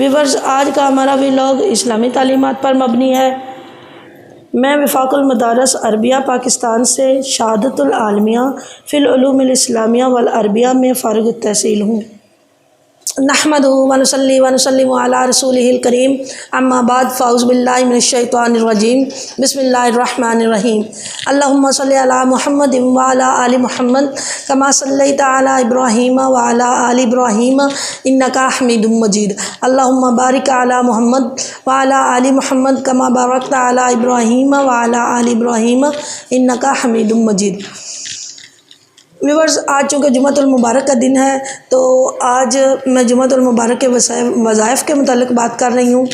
Viewers, आज का हमारा व्लॉग इस्लामी तालीमात पर मबनी है। मैं वफाकुल मदारस अरबिया पाकिस्तान से शहादतुल आलमिया फ़िल उलूमिल इस्लामिया वल अरबिया में फ़ारिग़ तहसील हूँ। नहमदुहु व नुसल्ली व नुसल्लिमु अला रसूलिहिल करीम, अम्मा बाद, फ़ाऊज़ु बिल्लाहि मिनश शैतानिर रजीम, बिस्मिल्लाहिर रहमानिर रहीम। अल्लाहुम्मा सल्लि अला मुहम्मद व अला आलि मुहम्मद कमा सल्लैता अला इब्राहीम व अला आलि इब्राहीम इन्नका हमीदुम मजीद। अल्लाहुम्मा बारिक अला मुहम्मद व अला आलि मुहम्मद कमा बारकता अला इब्राहीम व अला आलि इब्राहीम इन्नका हमीदुम मजीद। व्यूअर्स, आज चूँकि जुम्मतुल मुबारक का दिन है तो आज मैं जुम्मतुल मुबारक के वज़ाइफ के मुतालिक बात कर रही हूँ।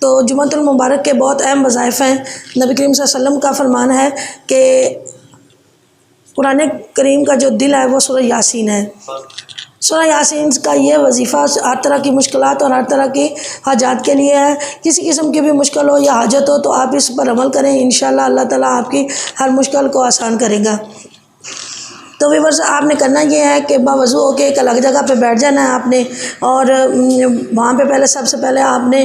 तो जुम्मतुल मुबारक के बहुत अहम वज़ाइफ हैं। नबी करीम सल्लल्लाहु अलैहि वसल्लम का फरमान है कि कुरान करीम का जो दिल है वो सूरह यासीन है। सूरह यासीन का ये वजीफ़ा हर तरह की मुश्किलात और हर तरह की हाजात के लिए है। किसी किस्म की भी मुश्किल हो या हाजत हो तो आप इस पर अमल करें, इंशाअल्लाह अल्लाह ताला आपकी हर मुश्किल को आसान करेगा। तो व्यूअर्स, आपने करना ये है कि बावज़ू होके एक अलग जगह पे बैठ जाना है आपने, और वहाँ पे पहले सबसे पहले आपने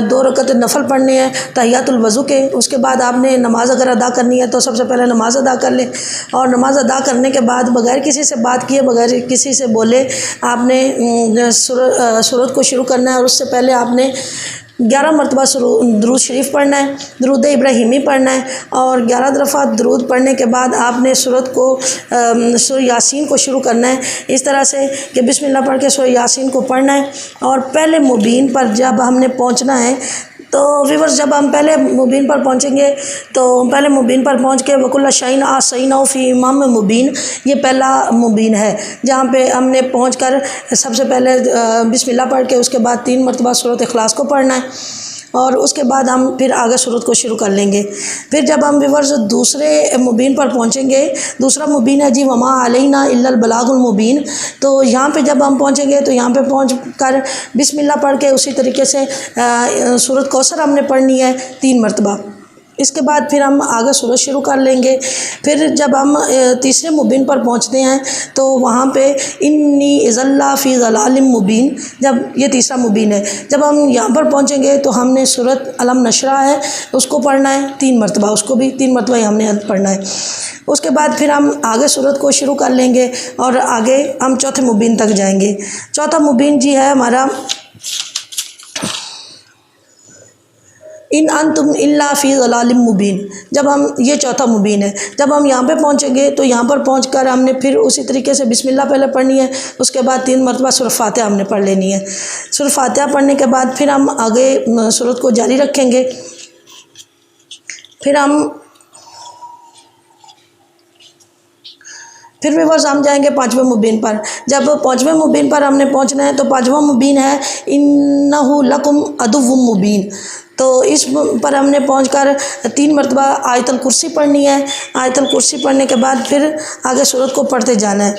2 रकअत नफल पढ़ने हैं तहियातुल वज़ू के। उसके बाद आपने नमाज़ अगर अदा करनी है तो सबसे पहले नमाज़ अदा कर लें, और नमाज़ अदा करने के बाद बग़ैर किसी से बात किए, बग़ैर किसी से बोले आपने सूरत को शुरू करना है। और उससे पहले आपने 11 मरतबा दुरूद शरीफ पढ़ना है, दुरूद इब्राहिमी पढ़ना है, और 11 दफ़ा दुरूद पढ़ने के बाद आपने सूरत को सूरह यासीन को शुरू करना है इस तरह से कि बिस्मिल्लाह पढ़ के सूरह यासीन को पढ़ना है। और पहले मुबीन पर जब हमने पहुंचना है तो व्यूअर्स, जब हम पहले मुबीन पर पहुंचेंगे तो पहले मुबीन पर पहुंच के वकुल्ला शाइन आसैना फ़ी इमाम मुबीन, ये पहला मुबीन है जहाँ पे हमने पहुंचकर सबसे पहले बिस्मिल्लाह पढ़ के उसके बाद 3 मरतबा सूरत इखलास को पढ़ना है, और उसके बाद हम फिर आगे सूरत को शुरू कर लेंगे। फिर जब हम व्यूअर्स दूसरे मुबीन पर पहुंचेंगे, दूसरा मुबीन है जी वमा अलैना इल्लल बलागुल मुबीन, तो यहाँ पे जब हम पहुंचेंगे तो यहाँ पे पहुँच कर बिस्मिल्लाह पढ़ के उसी तरीके से सूरत कौसर हमने पढ़नी है 3 मरतबा। इसके बाद फिर हम आगे सूरत शुरू कर लेंगे। फिर जब हम तीसरे मुबीन पर पहुंचते हैं तो वहाँ पे इन्नी इज़ल्ला फ़ी ज़लालिम मुबीन, जब ये तीसरा मुबीन है, जब हम यहाँ पर पहुंचेंगे तो हमने सूरत अलम नशरा है उसको पढ़ना है 3 मरतबा, उसको भी 3 मरतबा ही हमने पढ़ना है। उसके बाद फिर हम आगे सूरत को शुरू कर लेंगे और आगे हम चौथे मुबीन तक जाएंगे। चौथा मुबीन जी है हमारा इन अंतुम इल्ला फ़ी ज़लालिम मुबीन। जब हम, ये चौथा मुबीन है, जब हम यहाँ पे पहुँचेंगे तो यहाँ पर पहुँचकर हमने फिर उसी तरीके से बिस्मिल्लाह पहले पढ़नी है, उसके बाद 3 मरतबा सूरह फातिहा हमने पढ़ लेनी है। सूरह फातिहा पढ़ने के बाद फिर हम आगे सूरत को जारी रखेंगे। फिर भी बस हम जाएंगे 5वें मुबीन पर। जब 5वें मुबीन पर हमने पहुंचना है तो 5वां मुबीन है इन्नहु लकुम अदुव्वुम मुबीन। तो इस पर हमने पहुंचकर 3 मरतबा आयतुल कुर्सी पढ़नी है। आयतुल कुर्सी पढ़ने के बाद फिर आगे सूरत को पढ़ते जाना है।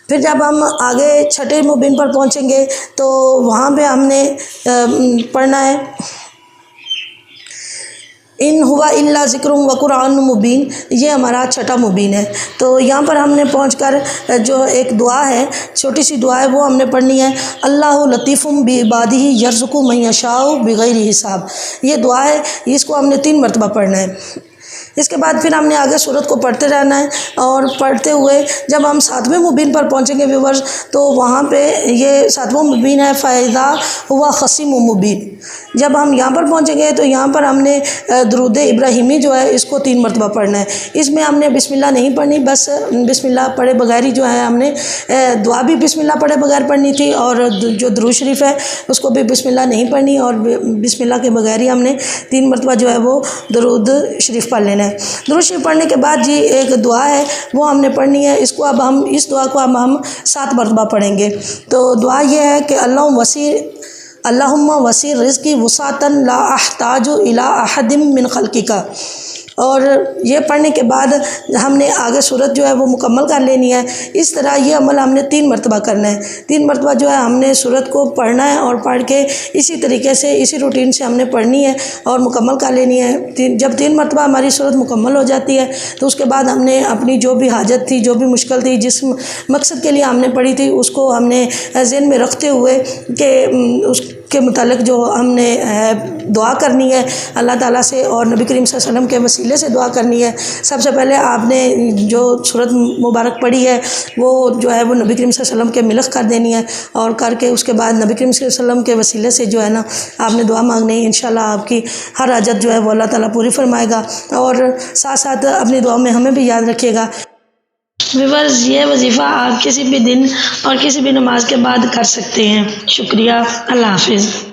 फिर जब हम आगे छठे मुबीन पर पहुंचेंगे तो वहाँ पे हमने पढ़ना है इन हुआ इल्ला ज़िक्रुम व कुरान मुबीन, ये हमारा छठा मुबीन है। तो यहाँ पर हमने पहुंचकर जो एक दुआ है, छोटी सी दुआ है, वो हमने पढ़नी है। अल्लाहु लतीफ़ुम बिइबादिही यर्ज़ुक़ु मन यशाउ बिग़ैरि हिसाब, ये दुआ है, इसको हमने 3 मरतबा पढ़ना है। इसके बाद फिर हमने आगे सूरत को पढ़ते रहना है, और पढ़ते हुए जब हम 7वें मुबीन पर पहुंचेंगे व्यूअर्स तो वहाँ पे ये 7वां मुबीन है फ़ाइदा हुआ ख़सीम मुबीन। जब हम यहाँ पर पहुँचेंगे तो यहाँ पर हमने दुरूद इब्राहिमी जो है इसको 3 मरतबा पढ़ना है। इसमें हमने बिस्मिल्लाह नहीं पढ़नी, बस बिस्मिल्लाह पढ़े बगैर ही जो है हमने दुआ भी बिस्मिल्लाह पढ़े बगैर पढ़नी थी, और जो दुरूद शरीफ है उसको भी बिस्मिल्लाह नहीं पढ़नी, और बिस्मिल्लाह के बगैर ही हमने 3 मरतबा जो है वो दुरूद शरीफ पढ़ लेना है। दुरूद शरीफ पढ़ने के बाद जी एक दुआ है वो हमने पढ़नी है। इसको अब हम, इस दुआ को अब हम 7 मरतबा पढ़ेंगे। तो दुआ ये है कि अल्लाहुम्मा वसी रिज़्क़ी वुसातन ला अहताजु इला अहदिम मिन खल्क़िका, और ये पढ़ने के बाद हमने आगे सूरत जो है वो मुकम्मल कर लेनी है। इस तरह ये अमल हमने 3 मरतबा करना है। 3 मरतबा जो है हमने सूरत को पढ़ना है और पढ़ के इसी तरीके से इसी रूटीन से हमने पढ़नी है और मुकम्मल कर लेनी है। जब 3 मरतबा हमारी सूरत मुकम्मल हो जाती है तो उसके बाद हमने अपनी जो भी हाजत थी, जो भी मुश्किल थी, जिस मकसद के लिए हमने पढ़ी थी, उसको हमने ज़हन में रखते हुए कि उसके मुतालिक जो हमने दुआ करनी है अल्लाह ताला से और नबी करीम सल्लल्लाहु अलैहि वसल्लम के वसीले से दुआ करनी है। सबसे पहले आपने जो सूरत मुबारक पढ़ी है वो जो है वो नबी करीम सल्लल्लाहु अलैहि वसल्लम के मिलक कर देनी है और करके उसके बाद नबी करीम सल्लल्लाहु अलैहि वसल्लम के वसीले से जो है ना आपने दुआ मांगनी है। इंशाल्लाह आपकी हर हाजत जो है वो अल्लाह ताला पूरी फरमाएगा। और साथ साथ अपनी दुआ में हमें भी याद रखिएगा। व्यूअर्स, ये वजीफ़ा आप किसी भी दिन और किसी भी नमाज के बाद कर सकते हैं। शुक्रिया। अल्लाह हाफिज़।